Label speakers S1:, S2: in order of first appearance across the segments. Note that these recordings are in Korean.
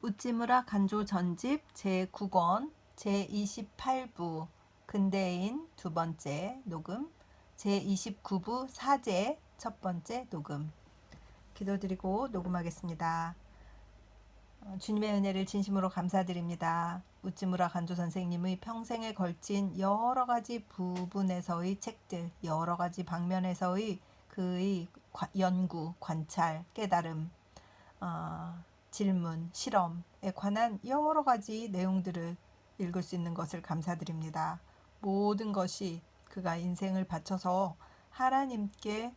S1: 우찌무라 간조 전집 제9권 제28부 근대인 두 번째 녹음 제29부 사제 첫 번째 녹음. 기도드리고 녹음하겠습니다. 주님의 은혜를 진심으로 감사드립니다. 우찌무라 간조 선생님의 평생에 걸친 여러 가지 부분에서의 책들, 여러 가지 방면에서의 그의 연구, 관찰, 깨달음, 질문, 실험에 관한 여러 가지 내용들을 읽을 수 있는 것을 감사드립니다. 모든 것이 그가 인생을 바쳐서 하나님께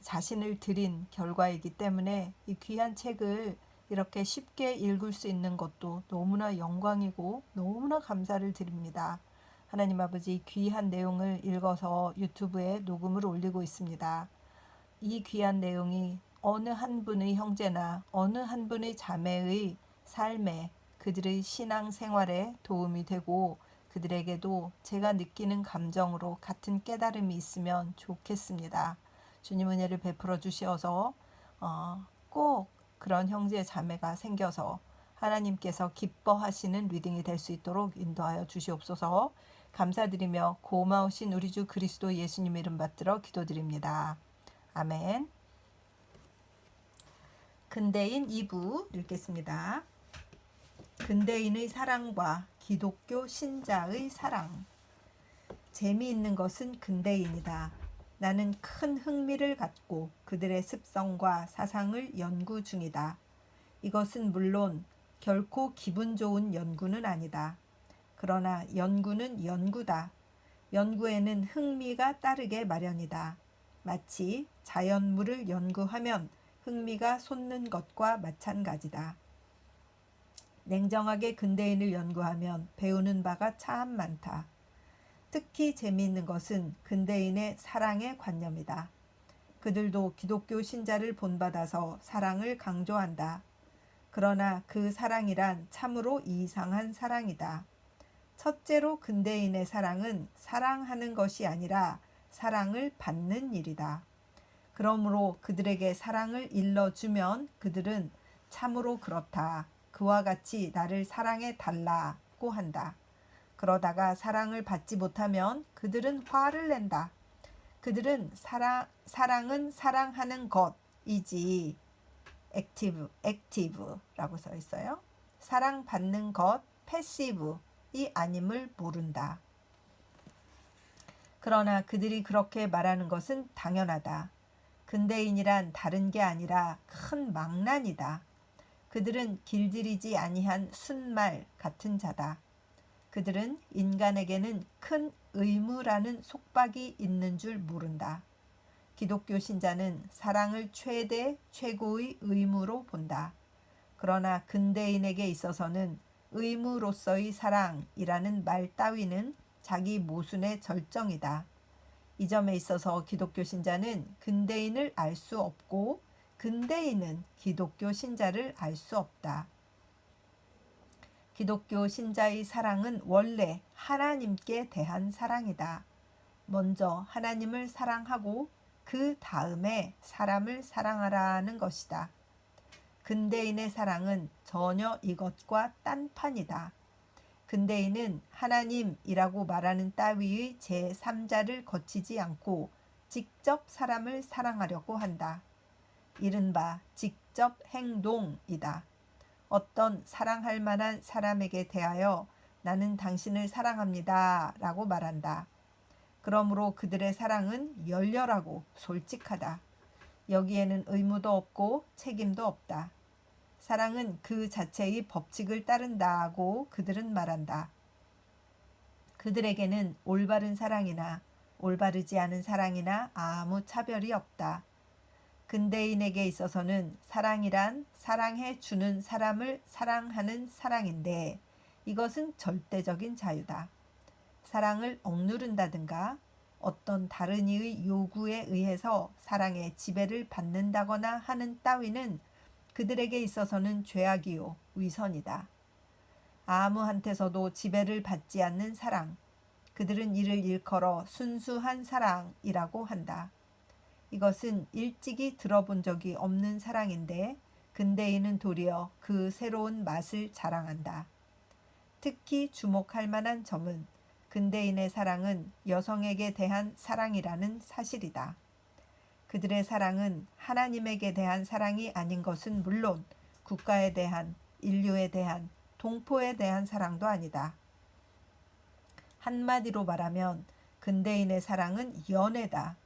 S1: 자신을 드린 결과이기 때문에 이 귀한 책을 이렇게 쉽게 읽을 수 있는 것도 너무나 영광이고 너무나 감사를 드립니다. 하나님 아버지, 이 귀한 내용을 읽어서 유튜브에 녹음을 올리고 있습니다. 이 귀한 내용이 어느 한 분의 형제나 어느 한 분의 자매의 삶에, 그들의 신앙 생활에 도움이 되고 그들에게도 제가 느끼는 감정으로 같은 깨달음이 있으면 좋겠습니다. 주님 은혜를 베풀어 주시어서 꼭 그런 형제 자매가 생겨서 하나님께서 기뻐하시는 리딩이 될 수 있도록 인도하여 주시옵소서. 감사드리며 고마우신 우리 주 그리스도 예수님 이름 받들어 기도드립니다. 아멘. 근대인 2부 읽겠습니다. 근대인의 사랑과 기독교 신자의 사랑. 재미있는 것은 근대인이다. 나는 큰 흥미를 갖고 그들의 습성과 사상을 연구 중이다. 이것은 물론 결코 기분 좋은 연구는 아니다. 그러나 연구는 연구다. 연구에는 흥미가 따르게 마련이다. 마치 자연물을 연구하면 흥미가 솟는 것과 마찬가지다. 냉정하게 근대인을 연구하면 배우는 바가 참 많다. 특히 재미있는 것은 근대인의 사랑의 관념이다. 그들도 기독교 신자를 본받아서 사랑을 강조한다. 그러나 그 사랑이란 참으로 이상한 사랑이다. 첫째로 근대인의 사랑은 사랑하는 것이 아니라 사랑을 받는 일이다. 그러므로 그들에게 사랑을 일러주면 그들은 참으로 그렇다. 그와 같이 나를 사랑해 달라고 한다. 그러다가 사랑을 받지 못하면 그들은 화를 낸다. 그들은 사랑은 사랑하는 것이지 액티브라고 써 있어요. 사랑받는 것, 패시브이 아님을 모른다. 그러나 그들이 그렇게 말하는 것은 당연하다. 근대인이란 다른 게 아니라 큰 망난이다. 그들은 길들이지 아니한 순말 같은 자다. 그들은 인간에게는 큰 의무라는 속박이 있는 줄 모른다. 기독교 신자는 사랑을 최고의 의무로 본다. 그러나 근대인에게 있어서는 의무로서의 사랑이라는 말 따위는 자기 모순의 절정이다. 이 점에 있어서 기독교 신자는 근대인을 알 수 없고 근대인은 기독교 신자를 알 수 없다. 기독교 신자의 사랑은 원래 하나님께 대한 사랑이다. 먼저 하나님을 사랑하고 그 다음에 사람을 사랑하라는 것이다. 근대인의 사랑은 전혀 이것과 딴판이다. 근대인은 하나님이라고 말하는 따위의 제3자를 거치지 않고 직접 사람을 사랑하려고 한다. 이른바 직접 행동이다. 어떤 사랑할 만한 사람에게 대하여 나는 당신을 사랑합니다 라고 말한다. 그러므로 그들의 사랑은 열렬하고 솔직하다. 여기에는 의무도 없고 책임도 없다. 사랑은 그 자체의 법칙을 따른다고 그들은 말한다. 그들에게는 올바른 사랑이나 올바르지 않은 사랑이나 아무 차별이 없다. 근대인에게 있어서는 사랑이란 사랑해 주는 사람을 사랑하는 사랑인데 이것은 절대적인 자유다. 사랑을 억누른다든가 어떤 다른 이의 요구에 의해서 사랑의 지배를 받는다거나 하는 따위는 그들에게 있어서는 죄악이요 위선이다. 아무한테서도 지배를 받지 않는 사랑, 그들은 이를 일컬어 순수한 사랑이라고 한다. 이것은 일찍이 들어본 적이 없는 사랑인데 근대인은 도리어 그 새로운 맛을 자랑한다. 특히 주목할 만한 점은 근대인의 사랑은 여성에게 대한 사랑이라는 사실이다. 그들의 사랑은 하나님에게 대한 사랑이 아닌 것은 물론 국가에 대한, 인류에 대한, 동포에 대한 사랑도 아니다. 한마디로 말하면 근대인의 사랑은 연애다.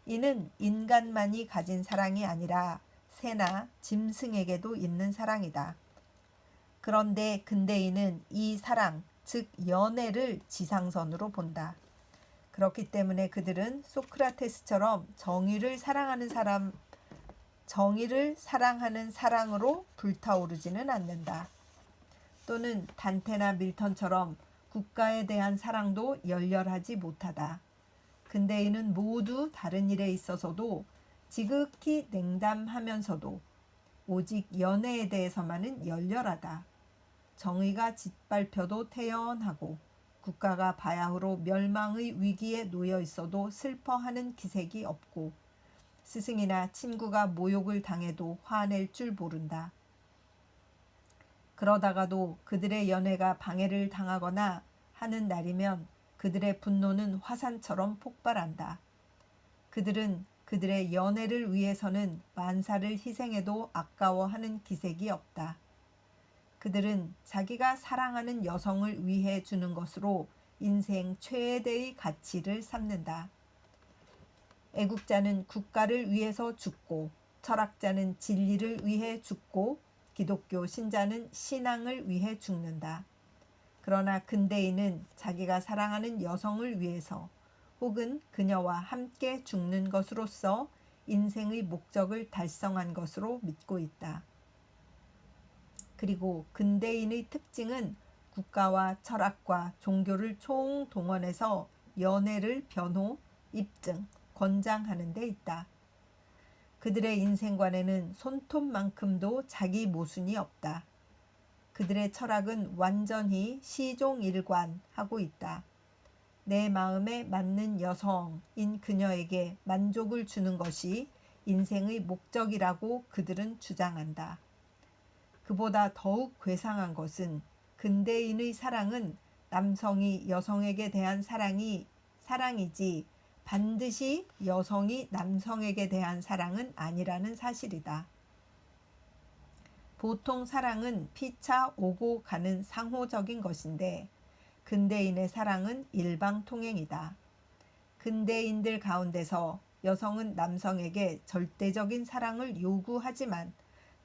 S1: 이는 인간만이 가진 사랑이 아니라 새나 짐승에게도 있는 사랑이다. 그런데 근대인은 이 사랑, 즉 연애를 지상선으로 본다. 그렇기 때문에 그들은 소크라테스처럼 정의를 사랑하는 사랑으로 불타오르지는 않는다. 또는 단테나 밀턴처럼 국가에 대한 사랑도 열렬하지 못하다. 근대인은 모두 다른 일에 있어서도 지극히 냉담하면서도 오직 연애에 대해서만은 열렬하다. 정의가 짓밟혀도 태연하고 국가가 바야흐로 멸망의 위기에 놓여 있어도 슬퍼하는 기색이 없고 스승이나 친구가 모욕을 당해도 화낼 줄 모른다. 그러다가도 그들의 연애가 방해를 당하거나 하는 날이면 그들의 분노는 화산처럼 폭발한다. 그들은 그들의 연애를 위해서는 만사를 희생해도 아까워하는 기색이 없다. 그들은 자기가 사랑하는 여성을 위해 주는 것으로 인생 최대의 가치를 삼는다. 애국자는 국가를 위해서 죽고, 철학자는 진리를 위해 죽고, 기독교 신자는 신앙을 위해 죽는다. 그러나 근대인은 자기가 사랑하는 여성을 위해서 혹은 그녀와 함께 죽는 것으로서 인생의 목적을 달성한 것으로 믿고 있다. 그리고 근대인의 특징은 국가와 철학과 종교를 총동원해서 연애를 변호, 입증, 권장하는 데 있다. 그들의 인생관에는 손톱만큼도 자기 모순이 없다. 그들의 철학은 완전히 시종일관하고 있다. 내 마음에 맞는 여성인 그녀에게 만족을 주는 것이 인생의 목적이라고 그들은 주장한다. 그보다 더욱 괴상한 것은 근대인의 사랑은 남성이 여성에게 대한 사랑이지 반드시 여성이 남성에게 대한 사랑은 아니라는 사실이다. 보통 사랑은 피차 오고 가는 상호적인 것인데 근대인의 사랑은 일방통행이다. 근대인들 가운데서 여성은 남성에게 절대적인 사랑을 요구하지만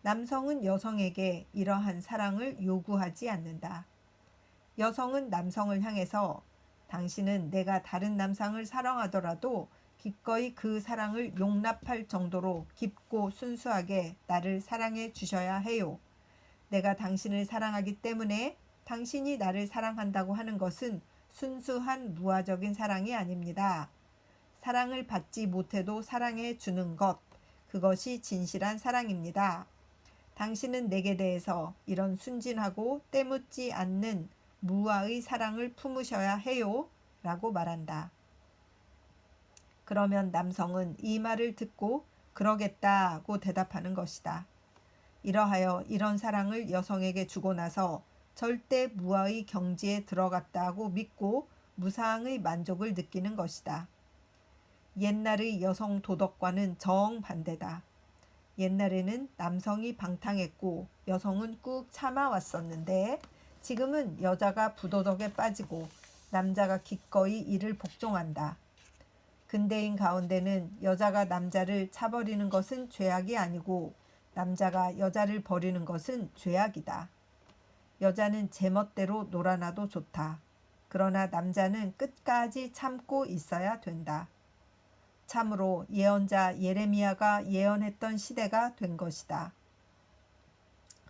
S1: 남성은 여성에게 이러한 사랑을 요구하지 않는다. 여성은 남성을 향해서 당신은 내가 다른 남성을 사랑하더라도 기꺼이 그 사랑을 용납할 정도로 깊고 순수하게 나를 사랑해 주셔야 해요. 내가 당신을 사랑하기 때문에 당신이 나를 사랑한다고 하는 것은 순수한 무아적인 사랑이 아닙니다. 사랑을 받지 못해도 사랑해 주는 것, 그것이 진실한 사랑입니다. 당신은 내게 대해서 이런 순진하고 때묻지 않는 무아의 사랑을 품으셔야 해요. 라고 말한다. 그러면 남성은 이 말을 듣고 그러겠다고 대답하는 것이다. 이러하여 이런 사랑을 여성에게 주고 나서 절대 무아의 경지에 들어갔다고 믿고 무상의 만족을 느끼는 것이다. 옛날의 여성 도덕과는 정반대다. 옛날에는 남성이 방탕했고 여성은 꾹 참아왔었는데 지금은 여자가 부도덕에 빠지고 남자가 기꺼이 이를 복종한다. 근대인 가운데는 여자가 남자를 차버리는 것은 죄악이 아니고 남자가 여자를 버리는 것은 죄악이다. 여자는 제멋대로 놀아나도 좋다. 그러나 남자는 끝까지 참고 있어야 된다. 참으로 예언자 예레미야가 예언했던 시대가 된 것이다.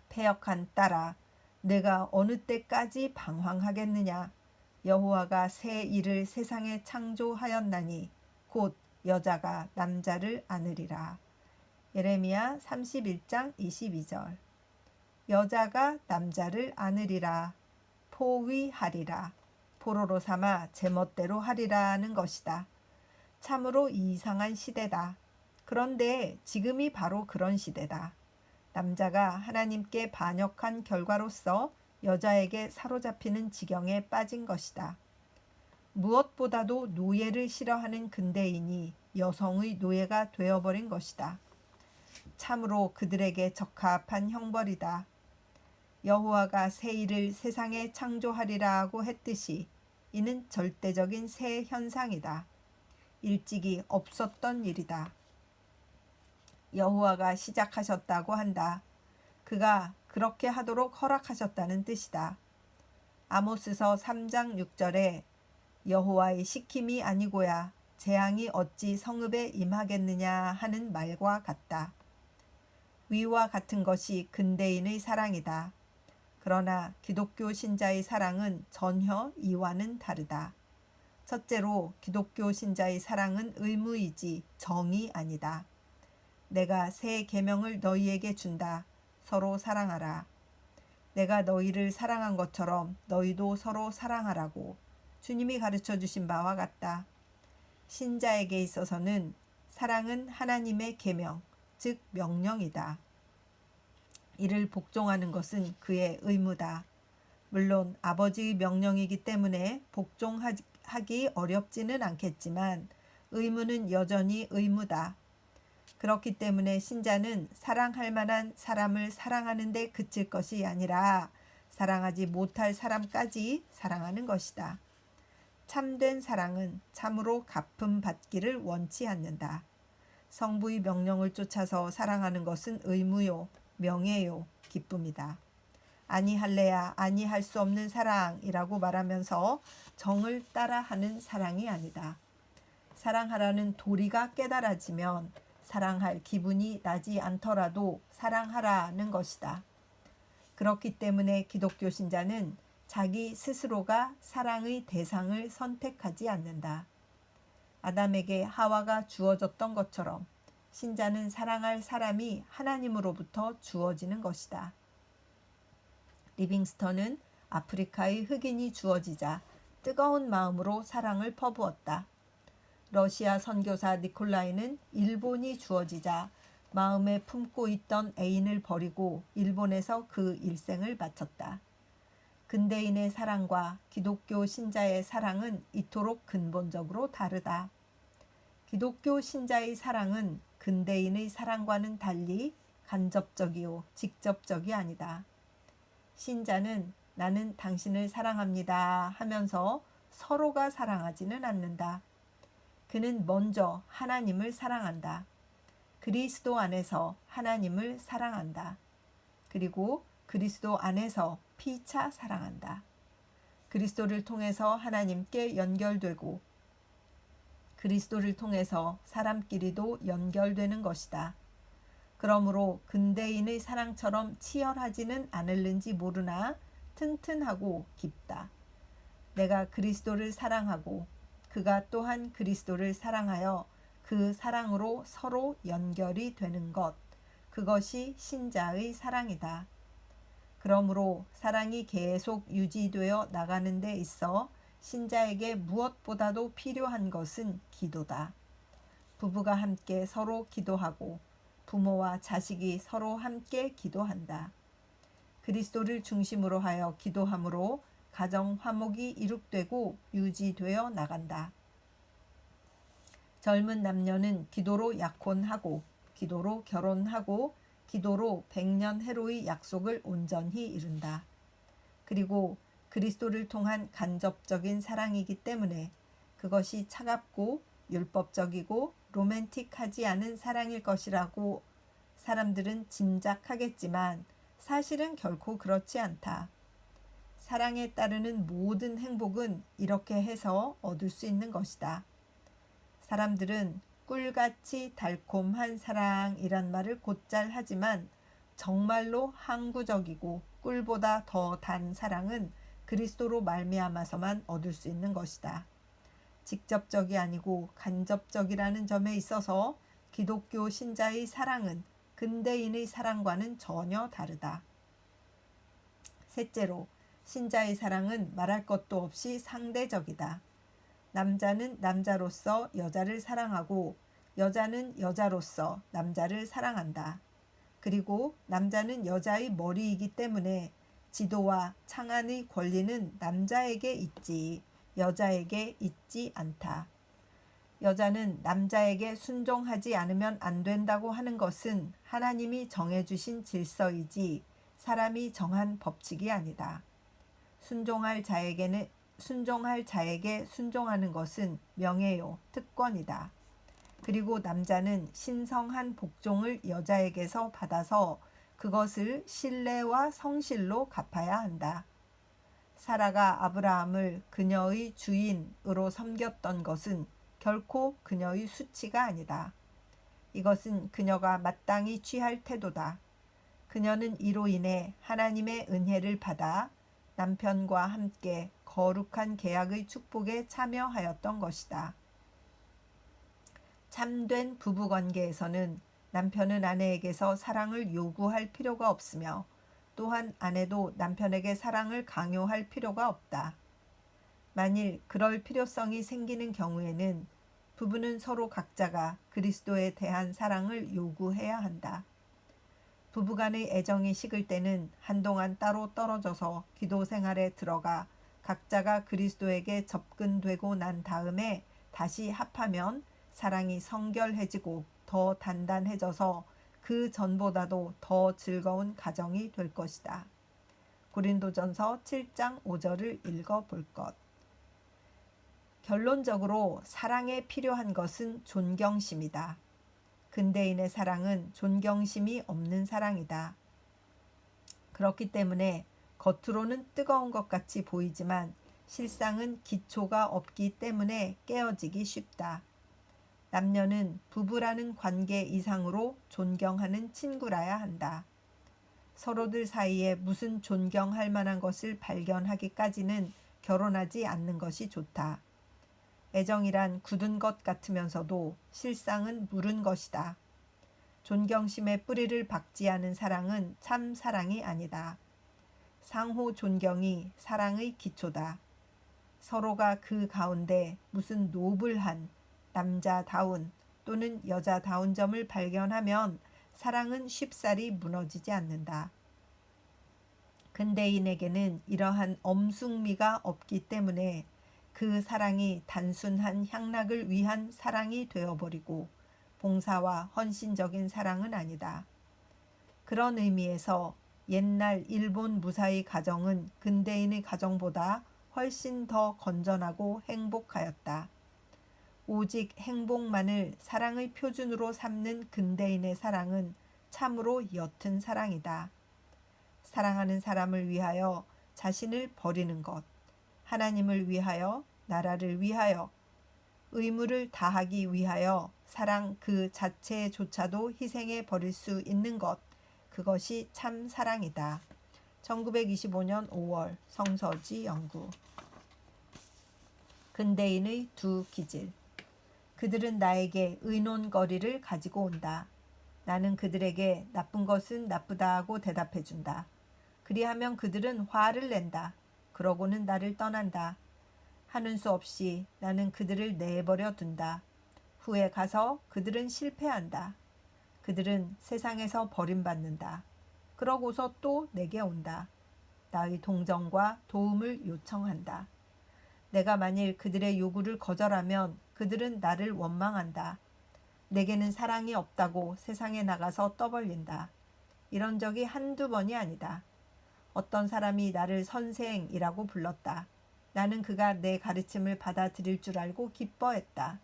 S1: 패역한 딸아, 내가 어느 때까지 방황하겠느냐? 여호와가 새 일을 세상에 창조하였나니 곧 여자가 남자를 안으리라. 예레미야 31장 22절. 여자가 남자를 안으리라. 포위하리라. 포로로 삼아 제멋대로 하리라는 것이다. 참으로 이상한 시대다. 그런데 지금이 바로 그런 시대다. 남자가 하나님께 반역한 결과로서 여자에게 사로잡히는 지경에 빠진 것이다. 무엇보다도 노예를 싫어하는 근대인이 여성의 노예가 되어버린 것이다. 참으로 그들에게 적합한 형벌이다. 여호와가 새 일을 세상에 창조하리라고 했듯이 이는 절대적인 새 현상이다. 일찍이 없었던 일이다. 여호와가 시작하셨다고 한다. 그가 그렇게 하도록 허락하셨다는 뜻이다. 아모스서 3장 6절에 여호와의 시킴이 아니고야 재앙이 어찌 성읍에 임하겠느냐 하는 말과 같다. 위와 같은 것이 근대인의 사랑이다. 그러나 기독교 신자의 사랑은 전혀 이와는 다르다. 첫째로 기독교 신자의 사랑은 의무이지 정이 아니다. 내가 새 계명을 너희에게 준다. 서로 사랑하라. 내가 너희를 사랑한 것처럼 너희도 서로 사랑하라고 주님이 가르쳐 주신 바와 같다. 신자에게 있어서는 사랑은 하나님의 계명, 즉 명령이다. 이를 복종하는 것은 그의 의무다. 물론 아버지의 명령이기 때문에 복종하기 어렵지는 않겠지만 의무는 여전히 의무다. 그렇기 때문에 신자는 사랑할 만한 사람을 사랑하는 데 그칠 것이 아니라 사랑하지 못할 사람까지 사랑하는 것이다. 참된 사랑은 참으로 갚음 받기를 원치 않는다. 성부의 명령을 쫓아서 사랑하는 것은 의무요, 명예요, 기쁨이다. 아니할래야 아니할 수 없는 사랑이라고 말하면서 정을 따라하는 사랑이 아니다. 사랑하라는 도리가 깨달아지면 사랑할 기분이 나지 않더라도 사랑하라는 것이다. 그렇기 때문에 기독교 신자는 자기 스스로가 사랑의 대상을 선택하지 않는다. 아담에게 하와가 주어졌던 것처럼 신자는 사랑할 사람이 하나님으로부터 주어지는 것이다. 리빙스턴은 아프리카의 흑인이 주어지자 뜨거운 마음으로 사랑을 퍼부었다. 러시아 선교사 니콜라이는 일본이 주어지자 마음에 품고 있던 애인을 버리고 일본에서 그 일생을 바쳤다. 근대인의 사랑과 기독교 신자의 사랑은 이토록 근본적으로 다르다. 기독교 신자의 사랑은 근대인의 사랑과는 달리 간접적이요 직접적이 아니다. 신자는 나는 당신을 사랑합니다 하면서 서로가 사랑하지는 않는다. 그는 먼저 하나님을 사랑한다. 그리스도 안에서 하나님을 사랑한다. 그리고 그리스도 안에서 피차 사랑한다. 그리스도를 통해서 하나님께 연결되고 그리스도를 통해서 사람끼리도 연결되는 것이다. 그러므로 근대인의 사랑처럼 치열하지는 않을는지 모르나 튼튼하고 깊다. 내가 그리스도를 사랑하고 그가 또한 그리스도를 사랑하여 그 사랑으로 서로 연결이 되는 것, 그것이 신자의 사랑이다. 그러므로 사랑이 계속 유지되어 나가는 데 있어 신자에게 무엇보다도 필요한 것은 기도다. 부부가 함께 서로 기도하고 부모와 자식이 서로 함께 기도한다. 그리스도를 중심으로 하여 기도함으로 가정 화목이 이룩되고 유지되어 나간다. 젊은 남녀는 기도로 약혼하고 기도로 결혼하고 기도로 100년 해로의 약속을 온전히 이룬다. 그리고 그리스도를 통한 간접적인 사랑이기 때문에 그것이 차갑고 율법적이고 로맨틱하지 않은 사랑일 것이라고 사람들은 짐작하겠지만 사실은 결코 그렇지 않다. 사랑에 따르는 모든 행복은 이렇게 해서 얻을 수 있는 것이다. 사람들은 꿀같이 달콤한 사랑이란 말을 곧잘 하지만 정말로 항구적이고 꿀보다 더 단 사랑은 그리스도로 말미암아서만 얻을 수 있는 것이다. 직접적이 아니고 간접적이라는 점에 있어서 기독교 신자의 사랑은 근대인의 사랑과는 전혀 다르다. 셋째로, 신자의 사랑은 말할 것도 없이 상대적이다. 남자는 남자로서 여자를 사랑하고 여자는 여자로서 남자를 사랑한다. 그리고 남자는 여자의 머리이기 때문에 지도와 창안의 권리는 남자에게 있지 여자에게 있지 않다. 여자는 남자에게 순종하지 않으면 안 된다고 하는 것은 하나님이 정해주신 질서이지 사람이 정한 법칙이 아니다. 순종할 자에게 순종하는 것은 명예요, 특권이다. 그리고 남자는 신성한 복종을 여자에게서 받아서 그것을 신뢰와 성실로 갚아야 한다. 사라가 아브라함을 그녀의 주인으로 섬겼던 것은 결코 그녀의 수치가 아니다. 이것은 그녀가 마땅히 취할 태도다. 그녀는 이로 인해 하나님의 은혜를 받아 남편과 함께 거룩한 계약의 축복에 참여하였던 것이다. 참된 부부관계에서는 남편은 아내에게서 사랑을 요구할 필요가 없으며 또한 아내도 남편에게 사랑을 강요할 필요가 없다. 만일 그럴 필요성이 생기는 경우에는 부부는 서로 각자가 그리스도에 대한 사랑을 요구해야 한다. 부부간의 애정이 식을 때는 한동안 따로 떨어져서 기도 생활에 들어가 각자가 그리스도에게 접근되고 난 다음에 다시 합하면 사랑이 성결해지고 더 단단해져서 그 전보다도 더 즐거운 가정이 될 것이다. 고린도전서 7장 5절을 읽어볼 것. 결론적으로 사랑에 필요한 것은 존경심이다. 근대인의 사랑은 존경심이 없는 사랑이다. 그렇기 때문에 겉으로는 뜨거운 것 같이 보이지만 실상은 기초가 없기 때문에 깨어지기 쉽다. 남녀는 부부라는 관계 이상으로 존경하는 친구라야 한다. 서로들 사이에 무슨 존경할 만한 것을 발견하기까지는 결혼하지 않는 것이 좋다. 애정이란 굳은 것 같으면서도 실상은 무른 것이다. 존경심의 뿌리를 박지 않은 사랑은 참 사랑이 아니다. 상호 존경이 사랑의 기초다. 서로가 그 가운데 무슨 노블한 남자다운 또는 여자다운 점을 발견하면 사랑은 쉽사리 무너지지 않는다. 근대인에게는 이러한 엄숙미가 없기 때문에 그 사랑이 단순한 향락을 위한 사랑이 되어버리고 봉사와 헌신적인 사랑은 아니다. 그런 의미에서 옛날 일본 무사히 가정은 근대인의 가정보다 훨씬 더 건전하고 행복하였다. 오직 행복만을 사랑의 표준으로 삼는 근대인의 사랑은 참으로 옅은 사랑이다. 사랑하는 사람을 위하여 자신을 버리는 것, 하나님을 위하여, 나라를 위하여, 의무를 다하기 위하여 사랑 그 자체조차도 희생해 버릴 수 있는 것, 그것이 참 사랑이다. 1925년 5월 성서지 연구. 근대인의 두 기질. 그들은 나에게 의논거리를 가지고 온다. 나는 그들에게 나쁜 것은 나쁘다 하고 대답해 준다. 그리하면 그들은 화를 낸다. 그러고는 나를 떠난다. 하는 수 없이 나는 그들을 내버려 둔다. 후에 가서 그들은 실패한다. 그들은 세상에서 버림받는다. 그러고서 또 내게 온다. 나의 동정과 도움을 요청한다. 내가 만일 그들의 요구를 거절하면 그들은 나를 원망한다. 내게는 사랑이 없다고 세상에 나가서 떠벌린다. 이런 적이 한두 번이 아니다. 어떤 사람이 나를 선생이라고 불렀다. 나는 그가 내 가르침을 받아들일 줄 알고 기뻐했다.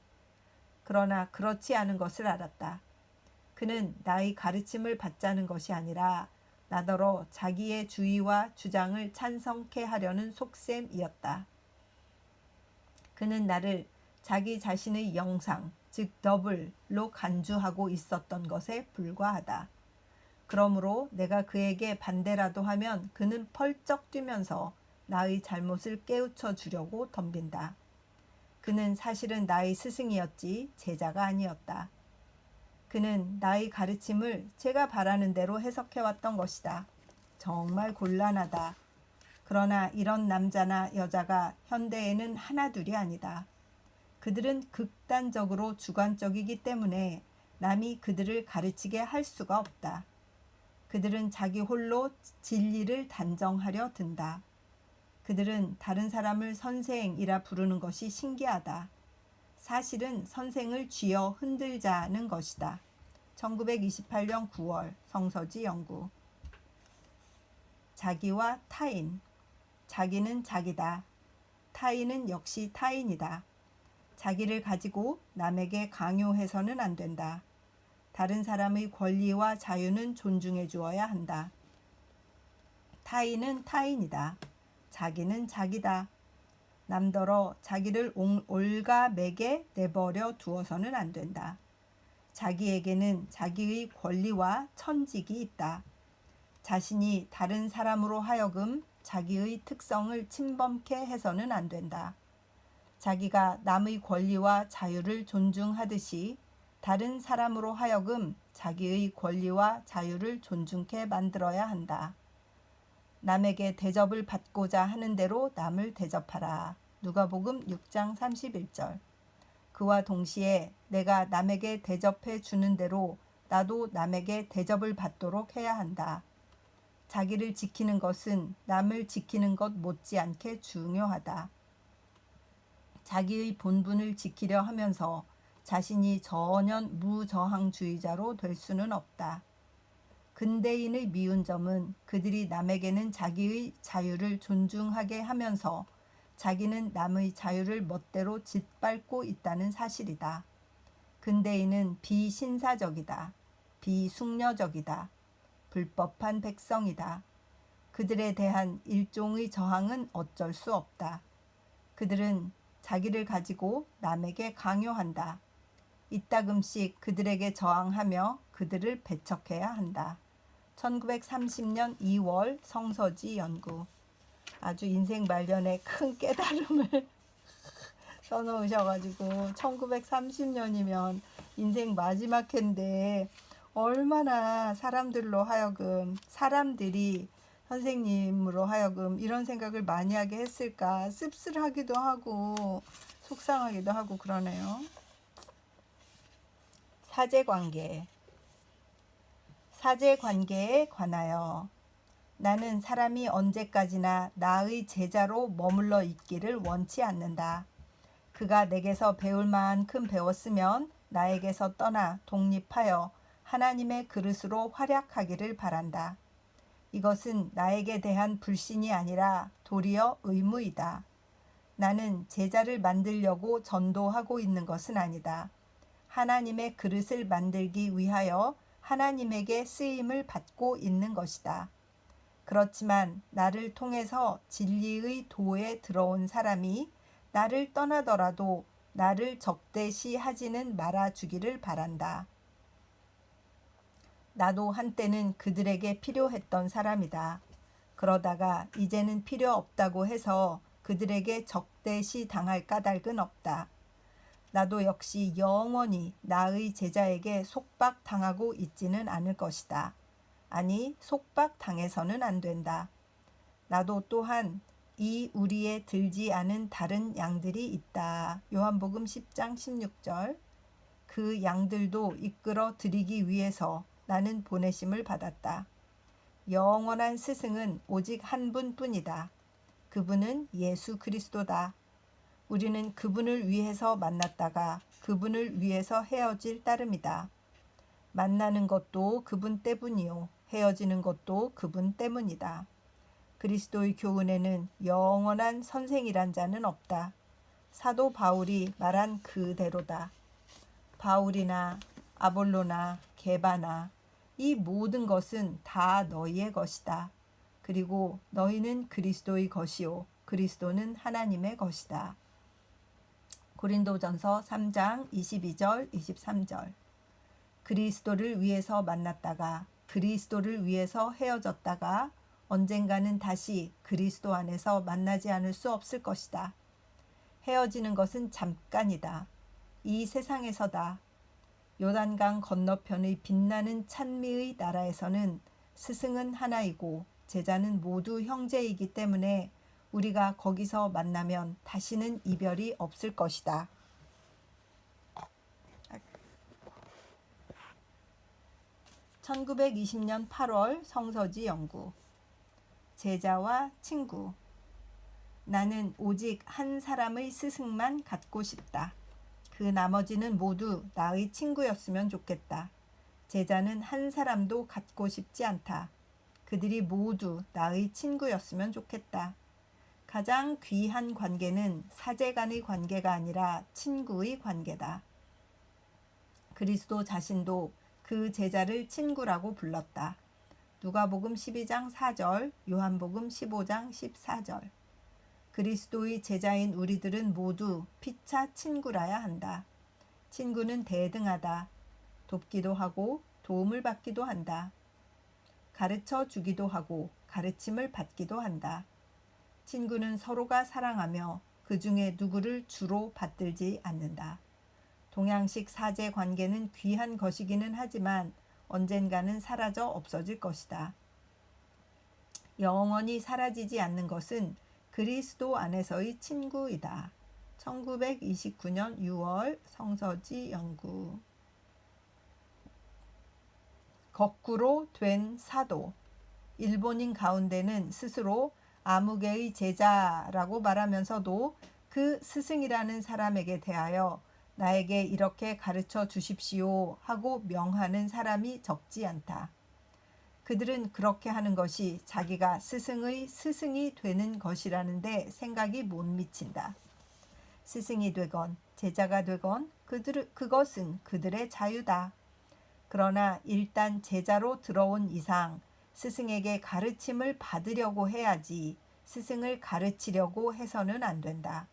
S1: 그러나 그렇지 않은 것을 알았다. 그는 나의 가르침을 받자는 것이 아니라 나더러 자기의 주의와 주장을 찬성케 하려는 속셈이었다. 그는 나를 자기 자신의 영상, 즉 더블로 간주하고 있었던 것에 불과하다. 그러므로 내가 그에게 반대라도 하면 그는 펄쩍 뛰면서 나의 잘못을 깨우쳐 주려고 덤빈다. 그는 사실은 나의 스승이었지 제자가 아니었다. 그는 나의 가르침을 제가 바라는 대로 해석해왔던 것이다. 정말 곤란하다. 그러나 이런 남자나 여자가 현대에는 하나둘이 아니다. 그들은 극단적으로 주관적이기 때문에 남이 그들을 가르치게 할 수가 없다. 그들은 자기 홀로 진리를 단정하려 든다. 그들은 다른 사람을 선생이라 부르는 것이 신기하다. 사실은 선생을 쥐어 흔들자는 것이다. 1928년 9월 성서지 연구. 자기와 타인. 자기는 자기다. 타인은 역시 타인이다. 자기를 가지고 남에게 강요해서는 안 된다. 다른 사람의 권리와 자유는 존중해 주어야 한다. 타인은 타인이다. 자기는 자기다. 남더러 자기를 올가매게 내버려 두어서는 안 된다. 자기에게는 자기의 권리와 천직이 있다. 자신이 다른 사람으로 하여금 자기의 특성을 침범케 해서는 안 된다. 자기가 남의 권리와 자유를 존중하듯이 다른 사람으로 하여금 자기의 권리와 자유를 존중케 만들어야 한다. 남에게 대접을 받고자 하는 대로 남을 대접하라. 누가복음 6장 31절. 그와 동시에 내가 남에게 대접해 주는 대로 나도 남에게 대접을 받도록 해야 한다. 자기를 지키는 것은 남을 지키는 것 못지않게 중요하다. 자기의 본분을 지키려 하면서 자신이 전혀 무저항주의자로 될 수는 없다. 근대인의 미운 점은 그들이 남에게는 자기의 자유를 존중하게 하면서 자기는 남의 자유를 멋대로 짓밟고 있다는 사실이다. 근대인은 비신사적이다. 비숙려적이다. 불법한 백성이다. 그들에 대한 일종의 저항은 어쩔 수 없다. 그들은 자기를 가지고 남에게 강요한다. 이따금씩 그들에게 저항하며 그들을 배척해야 한다. 1930년 2월 성서지 연구. 아주 인생 말년에 큰 깨달음을 써놓으셔가지고 1930년이면 인생 마지막 해인데 얼마나 사람들이 선생님으로 하여금 이런 생각을 많이 하게 했을까. 씁쓸하기도 하고 속상하기도 하고 그러네요. 사제관계에 관하여 나는 사람이 언제까지나 나의 제자로 머물러 있기를 원치 않는다. 그가 내게서 배울 만큼 배웠으면 나에게서 떠나 독립하여 하나님의 그릇으로 활약하기를 바란다. 이것은 나에게 대한 불신이 아니라 도리어 의무이다. 나는 제자를 만들려고 전도하고 있는 것은 아니다. 하나님의 그릇을 만들기 위하여 하나님에게 쓰임을 받고 있는 것이다. 그렇지만 나를 통해서 진리의 도에 들어온 사람이 나를 떠나더라도 나를 적대시하지는 말아주기를 바란다. 나도 한때는 그들에게 필요했던 사람이다. 그러다가 이제는 필요 없다고 해서 그들에게 적대시 당할 까닭은 없다. 나도 역시 영원히 나의 제자에게 속박당하고 있지는 않을 것이다. 아니, 속박당해서는 안 된다. 나도 또한 이 우리에 들지 않은 다른 양들이 있다. 요한복음 10장 16절. 그 양들도 이끌어 드리기 위해서 나는 보내심을 받았다. 영원한 스승은 오직 한 분뿐이다. 그분은 예수 그리스도다. 우리는 그분을 위해서 만났다가 그분을 위해서 헤어질 따름이다. 만나는 것도 그분 때문이요. 헤어지는 것도 그분 때문이다. 그리스도의 교훈에는 영원한 선생이란 자는 없다. 사도 바울이 말한 그대로다. 바울이나 아볼로나 게바나 이 모든 것은 다 너희의 것이다. 그리고 너희는 그리스도의 것이요 그리스도는 하나님의 것이다. 고린도전서 3장 22절 23절. 그리스도를 위해서 만났다가 그리스도를 위해서 헤어졌다가 언젠가는 다시 그리스도 안에서 만나지 않을 수 없을 것이다. 헤어지는 것은 잠깐이다. 이 세상에서다. 요단강 건너편의 빛나는 찬미의 나라에서는 스승은 하나이고 제자는 모두 형제이기 때문에 우리가 거기서 만나면 다시는 이별이 없을 것이다. 1920년 8월 성서지 연구. 제자와 친구. 나는 오직 한 사람의 스승만 갖고 싶다. 그 나머지는 모두 나의 친구였으면 좋겠다. 제자는 한 사람도 갖고 싶지 않다. 그들이 모두 나의 친구였으면 좋겠다. 가장 귀한 관계는 사제 간의 관계가 아니라 친구의 관계다. 그리스도 자신도 그 제자를 친구라고 불렀다. 누가복음 12장 4절, 요한복음 15장 14절. 그리스도의 제자인 우리들은 모두 피차 친구라야 한다. 친구는 대등하다. 돕기도 하고 도움을 받기도 한다. 가르쳐 주기도 하고 가르침을 받기도 한다. 친구는 서로가 사랑하며 그 중에 누구를 주로 받들지 않는다. 동양식 사제 관계는 귀한 것이기는 하지만 언젠가는 사라져 없어질 것이다. 영원히 사라지지 않는 것은 그리스도 안에서의 친구이다. 1929년 6월 성서지 연구. 거꾸로 된 사도. 일본인 가운데는 스스로 아무개의 제자라고 말하면서도 그 스승이라는 사람에게 대하여 나에게 이렇게 가르쳐 주십시오 하고 명하는 사람이 적지 않다. 그들은 그렇게 하는 것이 자기가 스승의 스승이 되는 것이라는데 생각이 못 미친다. 스승이 되건 제자가 되건 그것은 그들의 자유다. 그러나 일단 제자로 들어온 이상 스승에게 가르침을 받으려고 해야지 스승을 가르치려고 해서는 안 된다.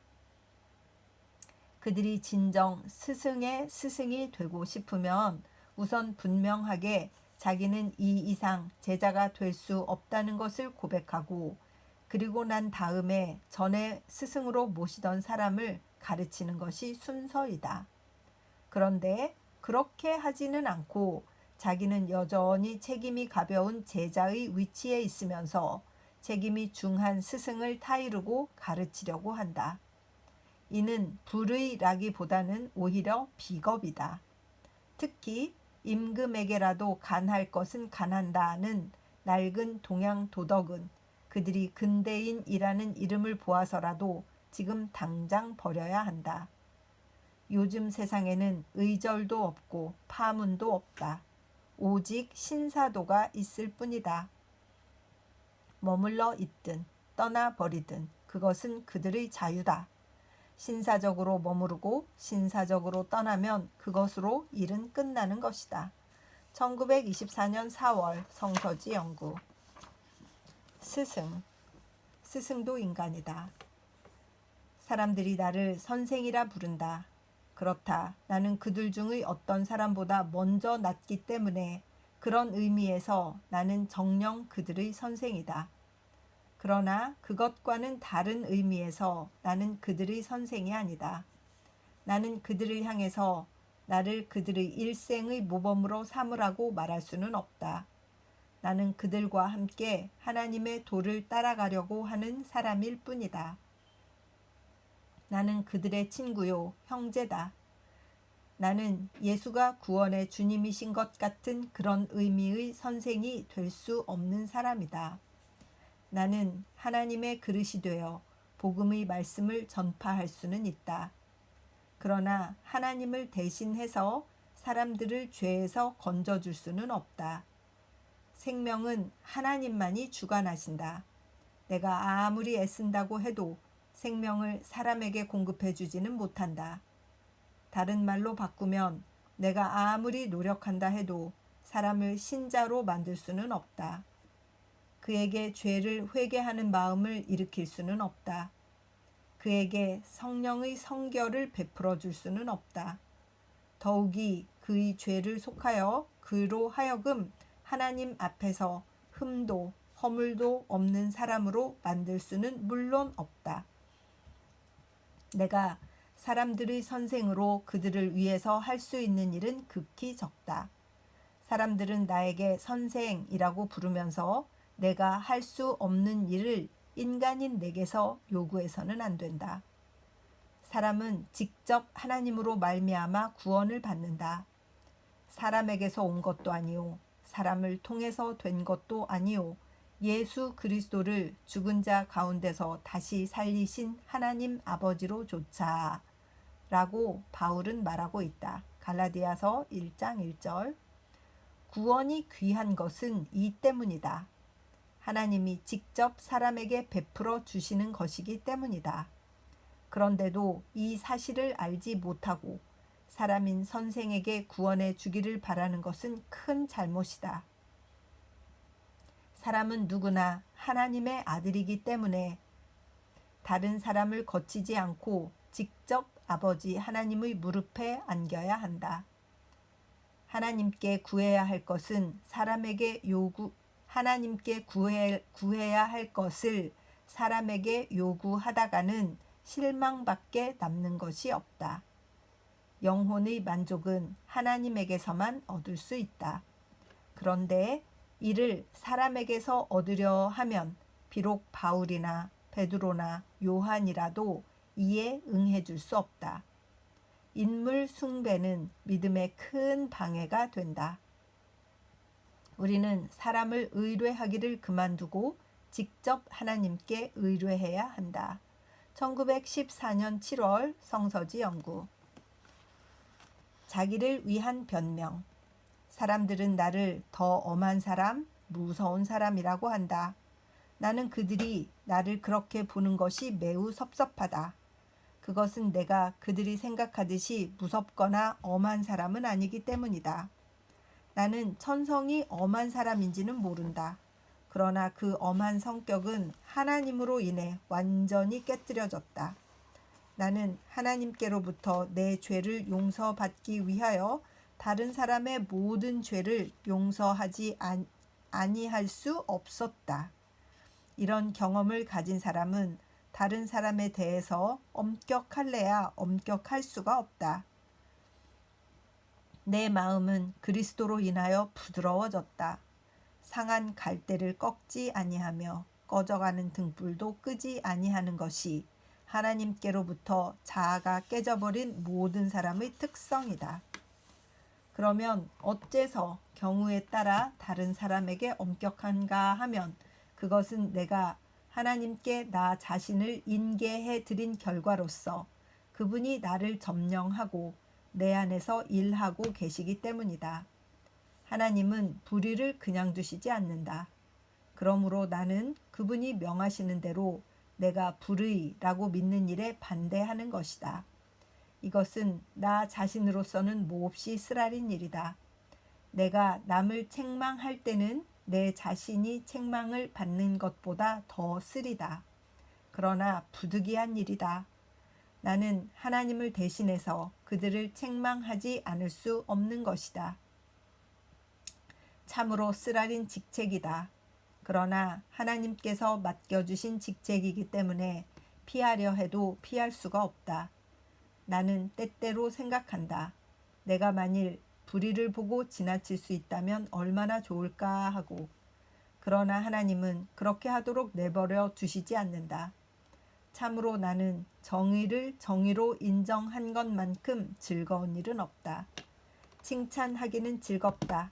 S1: 그들이 진정 스승의 스승이 되고 싶으면 우선 분명하게 자기는 이 이상 제자가 될 수 없다는 것을 고백하고 그리고 난 다음에 전에 스승으로 모시던 사람을 가르치는 것이 순서이다. 그런데 그렇게 하지는 않고 자기는 여전히 책임이 가벼운 제자의 위치에 있으면서 책임이 중한 스승을 타이르고 가르치려고 한다. 이는 불의라기보다는 오히려 비겁이다. 특히 임금에게라도 간할 것은 간한다는 낡은 동양 도덕은 그들이 근대인이라는 이름을 보아서라도 지금 당장 버려야 한다. 요즘 세상에는 의절도 없고 파문도 없다. 오직 신사도가 있을 뿐이다. 머물러 있든 떠나버리든 그것은 그들의 자유다. 신사적으로 머무르고 신사적으로 떠나면 그것으로 일은 끝나는 것이다. 1924년 4월 성서지 연구. 스승. 스승도 인간이다. 사람들이 나를 선생이라 부른다. 그렇다. 나는 그들 중의 어떤 사람보다 먼저 낫기 때문에 그런 의미에서 나는 정녕 그들의 선생이다. 그러나 그것과는 다른 의미에서 나는 그들의 선생이 아니다. 나는 그들을 향해서 나를 그들의 일생의 모범으로 삼으라고 말할 수는 없다. 나는 그들과 함께 하나님의 도를 따라가려고 하는 사람일 뿐이다. 나는 그들의 친구요, 형제다. 나는 예수가 구원의 주님이신 것 같은 그런 의미의 선생이 될 수 없는 사람이다. 나는 하나님의 그릇이 되어 복음의 말씀을 전파할 수는 있다. 그러나 하나님을 대신해서 사람들을 죄에서 건져줄 수는 없다. 생명은 하나님만이 주관하신다. 내가 아무리 애쓴다고 해도 생명을 사람에게 공급해 주지는 못한다. 다른 말로 바꾸면 내가 아무리 노력한다 해도 사람을 신자로 만들 수는 없다. 그에게 죄를 회개하는 마음을 일으킬 수는 없다. 그에게 성령의 성결을 베풀어 줄 수는 없다. 더욱이 그의 죄를 속하여 그로 하여금 하나님 앞에서 흠도 허물도 없는 사람으로 만들 수는 물론 없다. 내가 사람들의 선생으로 그들을 위해서 할 수 있는 일은 극히 적다. 사람들은 나에게 선생이라고 부르면서 내가 할 수 없는 일을 인간인 내게서 요구해서는 안 된다. 사람은 직접 하나님으로 말미암아 구원을 받는다. 사람에게서 온 것도 아니오 사람을 통해서 된 것도 아니요 예수 그리스도를 죽은 자 가운데서 다시 살리신 하나님 아버지로조차 라고 바울은 말하고 있다. 갈라디아서 1장 1절. 구원이 귀한 것은 이 때문이다. 하나님이 직접 사람에게 베풀어 주시는 것이기 때문이다. 그런데도 이 사실을 알지 못하고 사람인 선생에게 구원해 주기를 바라는 것은 큰 잘못이다. 사람은 누구나 하나님의 아들이기 때문에 다른 사람을 거치지 않고 직접 아버지 하나님의 무릎에 안겨야 한다. 하나님께 구해야 할 것은 하나님께 구해야 할 것을 사람에게 요구하다가는 실망밖에 남는 것이 없다. 영혼의 만족은 하나님에게서만 얻을 수 있다. 그런데 이를 사람에게서 얻으려 하면 비록 바울이나 베드로나 요한이라도 이에 응해줄 수 없다. 인물 숭배는 믿음에 큰 방해가 된다. 우리는 사람을 의뢰하기를 그만두고 직접 하나님께 의뢰해야 한다. 1914년 7월 성서지 연구. 자기를 위한 변명. 사람들은 나를 더 엄한 사람, 무서운 사람이라고 한다. 나는 그들이 나를 그렇게 보는 것이 매우 섭섭하다. 그것은 내가 그들이 생각하듯이 무섭거나 엄한 사람은 아니기 때문이다. 나는 천성이 엄한 사람인지는 모른다. 그러나 그 엄한 성격은 하나님으로 인해 완전히 깨뜨려졌다. 나는 하나님께로부터 내 죄를 용서받기 위하여 다른 사람의 모든 죄를 용서하지 아니할 수 없었다. 이런 경험을 가진 사람은 다른 사람에 대해서 엄격할래야 엄격할 수가 없다. 내 마음은 그리스도로 인하여 부드러워졌다. 상한 갈대를 꺾지 아니하며 꺼져가는 등불도 끄지 아니하는 것이 하나님께로부터 자아가 깨져버린 모든 사람의 특성이다. 그러면 어째서 경우에 따라 다른 사람에게 엄격한가 하면 그것은 내가 하나님께 나 자신을 인계해 드린 결과로서 그분이 나를 점령하고 내 안에서 일하고 계시기 때문이다. 하나님은 불의를 그냥 두시지 않는다. 그러므로 나는 그분이 명하시는 대로 내가 불의라고 믿는 일에 반대하는 것이다. 이것은 나 자신으로서는 몹시 쓰라린 일이다. 내가 남을 책망할 때는 내 자신이 책망을 받는 것보다 더 쓰리다. 그러나 부득이한 일이다. 나는 하나님을 대신해서 그들을 책망하지 않을 수 없는 것이다. 참으로 쓰라린 직책이다. 그러나 하나님께서 맡겨주신 직책이기 때문에 피하려 해도 피할 수가 없다. 나는 때때로 생각한다. 내가 만일 불의를 보고 지나칠 수 있다면 얼마나 좋을까 하고. 그러나 하나님은 그렇게 하도록 내버려 두시지 않는다. 참으로 나는 정의를 정의로 인정한 것만큼 즐거운 일은 없다. 칭찬하기는 즐겁다.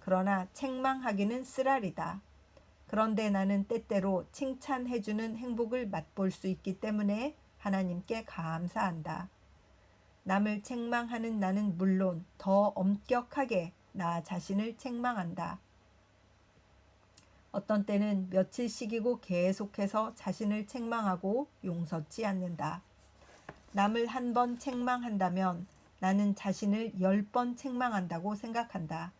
S1: 그러나 책망하기는 쓰라리다. 그런데 나는 때때로 칭찬해주는 행복을 맛볼 수 있기 때문에 하나님께 감사한다. 남을 책망하는 나는 물론 더 엄격하게 나 자신을 책망한다. 어떤 때는 며칠씩이고 계속해서 자신을 책망하고 용서치 않는다. 남을 한 번 책망한다면 나는 자신을 10번 책망한다고 생각한다.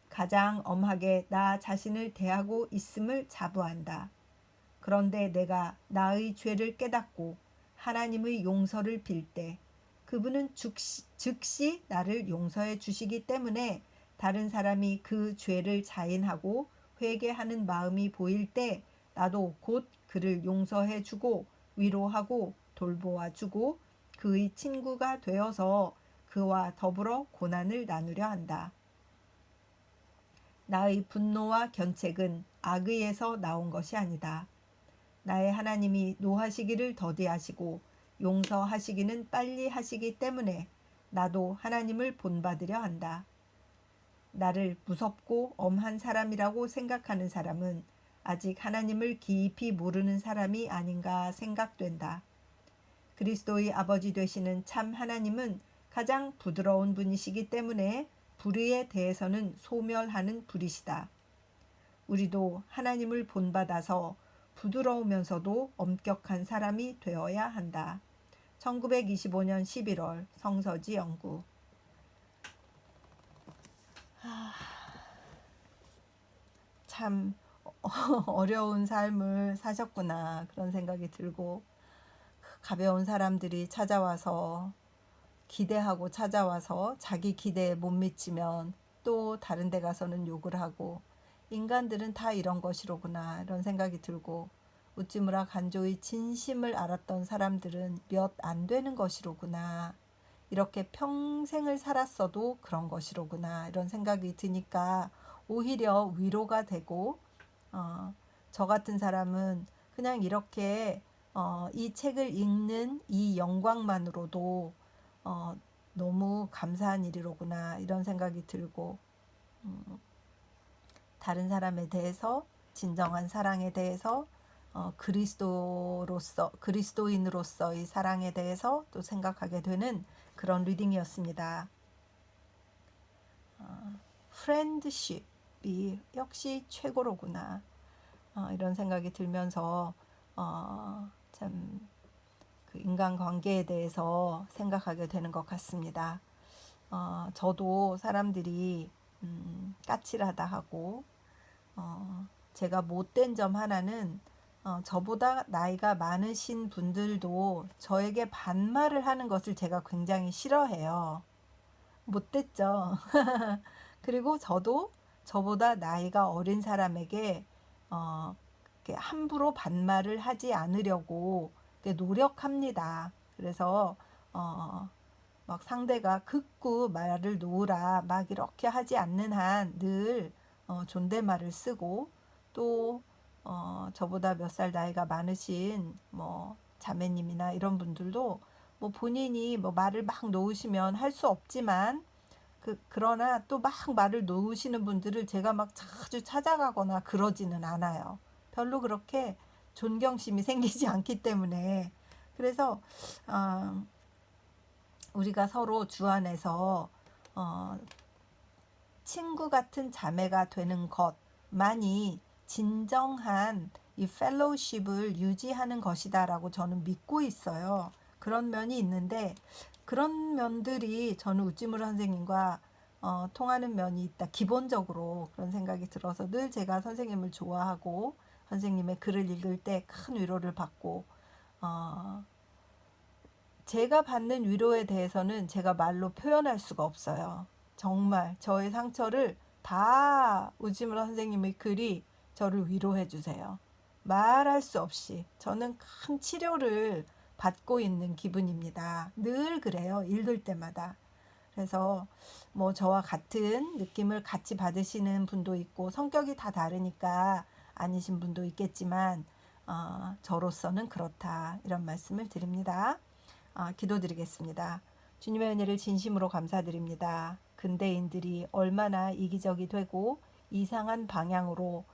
S1: 가장 엄하게 나 자신을 대하고 있음을 자부한다. 그런데 내가 나의 죄를 깨닫고 하나님의 용서를 빌 때 그분은 즉시 나를 용서해 주시기 때문에 다른 사람이 그 죄를 자인하고 회개하는 마음이 보일 때 나도 곧 그를 용서해 주고 위로하고 돌보아 주고 그의 친구가 되어서 그와 더불어 고난을 나누려 한다. 나의 분노와 견책은 악의에서 나온 것이 아니다. 나의 하나님이 노하시기를 더디하시고 용서하시기는 빨리 하시기 때문에 나도 하나님을 본받으려 한다. 나를 무섭고 엄한 사람이라고 생각하는 사람은 아직 하나님을 깊이 모르는 사람이 아닌가 생각된다. 그리스도의 아버지 되시는 참 하나님은 가장 부드러운 분이시기 때문에 불의에 대해서는 소멸하는 분이시다. 우리도 하나님을 본받아서 부드러우면서도 엄격한 사람이 되어야 한다. 1925년 11월 성서지 연구. 참 어려운 삶을 사셨구나 그런 생각이 들고, 가벼운 사람들이 찾아와서 기대하고 찾아와서 자기 기대에 못 미치면 또 다른 데 가서는 욕을 하고, 인간들은 다 이런 것이로구나 이런 생각이 들고, 우찌무라 간조의 진심을 알았던 사람들은 몇 안 되는 것이로구나, 이렇게 평생을 살았어도 그런 것이로구나 이런 생각이 드니까 오히려 위로가 되고, 저 같은 사람은 그냥 이렇게 이 책을 읽는 이 영광만으로도 너무 감사한 일이로구나 이런 생각이 들고, 다른 사람에 대해서, 진정한 사랑에 대해서, 그리스도인으로서의 사랑에 대해서 또 생각하게 되는 그런 리딩이었습니다. 프렌드십이 역시 최고로구나 이런 생각이 들면서 참 그 인간관계에 대해서 생각하게 되는 것 같습니다. 저도 사람들이 까칠하다 하고, 제가 못된 점 하나는 저보다 나이가 많으신 분들도 저에게 반말을 하는 것을 제가 굉장히 싫어해요. 못됐죠. 그리고 저도 저보다 나이가 어린 사람에게 함부로 반말을 하지 않으려고 노력합니다. 그래서 막 상대가 극구 말을 놓으라 막 이렇게 하지 않는 한 늘 존댓말을 쓰고, 또 저보다 몇 살 나이가 많으신 뭐 자매님이나 이런 분들도 뭐 본인이 뭐 말을 막 놓으시면 할 수 없지만, 그러나 또 막 말을 놓으시는 분들을 제가 막 자주 찾아가거나 그러지는 않아요. 별로 그렇게 존경심이 생기지 않기 때문에. 그래서 우리가 서로 주 안에서 친구 같은 자매가 되는 것만이 진정한 이 펠로우십을 유지하는 것이다라고 저는 믿고 있어요. 그런 면이 있는데, 그런 면들이 저는 우찌무라 선생님과 통하는 면이 있다. 기본적으로 그런 생각이 들어서 늘 제가 선생님을 좋아하고 선생님의 글을 읽을 때 큰 위로를 받고, 제가 받는 위로에 대해서는 제가 말로 표현할 수가 없어요. 정말 저의 상처를 다 우지무라 선생님의 글이 저를 위로해 주세요. 말할 수 없이 저는 큰 치료를 받고 있는 기분입니다. 늘 그래요. 읽을 때마다. 그래서 뭐 저와 같은 느낌을 같이 받으시는 분도 있고, 성격이 다 다르니까 아니신 분도 있겠지만 저로서는 그렇다 이런 말씀을 드립니다. 기도드리겠습니다. 주님의 은혜를 진심으로 감사드립니다. 근대인들이 얼마나 이기적이 되고 이상한 방향으로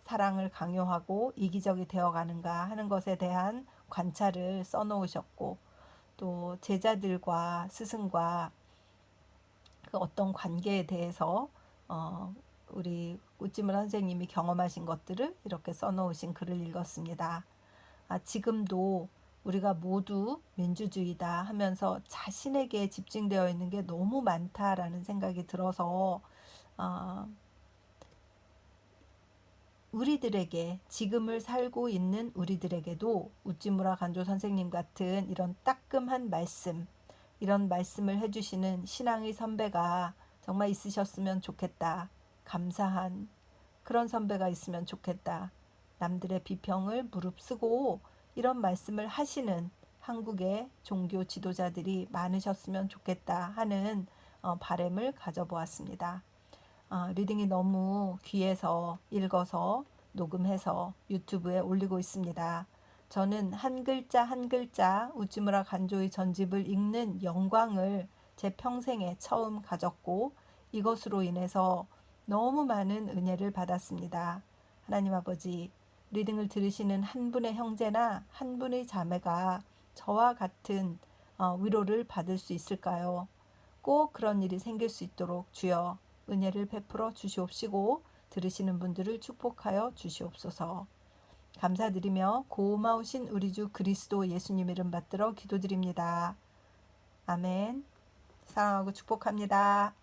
S1: 사랑을 강요하고 이기적이 되어가는가 하는 것에 대한 관찰을 써놓으셨고, 또 제자들과 스승과 그 어떤 관계에 대해서 우리 우찌무라 선생님이 경험하신 것들을 이렇게 써놓으신 글을 읽었습니다. 지금도 우리가 모두 민주주의다 하면서 자신에게 집중되어 있는 게 너무 많다라는 생각이 들어서 우리들에게, 지금을 살고 있는 우리들에게도 우찌무라 간조 선생님 같은 이런 따끔한 말씀, 이런 말씀을 해주시는 신앙의 선배가 정말 있으셨으면 좋겠다. 감사한 그런 선배가 있으면 좋겠다. 남들의 비평을 무릅쓰고 이런 말씀을 하시는 한국의 종교 지도자들이 많으셨으면 좋겠다 하는 바람을 가져보았습니다. 리딩이 너무 귀해서 읽어서 녹음해서 유튜브에 올리고 있습니다. 저는 한 글자 한 글자 우찌무라 간조의 전집을 읽는 영광을 제 평생에 처음 가졌고, 이것으로 인해서 너무 많은 은혜를 받았습니다. 하나님 아버지, 리딩을 들으시는 한 분의 형제나 한 분의 자매가 저와 같은 위로를 받을 수 있을까요? 꼭 그런 일이 생길 수 있도록 주여 은혜를 베풀어 주시옵시고 들으시는 분들을 축복하여 주시옵소서. 감사드리며 고마우신 우리 주 그리스도 예수님 이름 받들어 기도드립니다. 아멘. 사랑하고 축복합니다.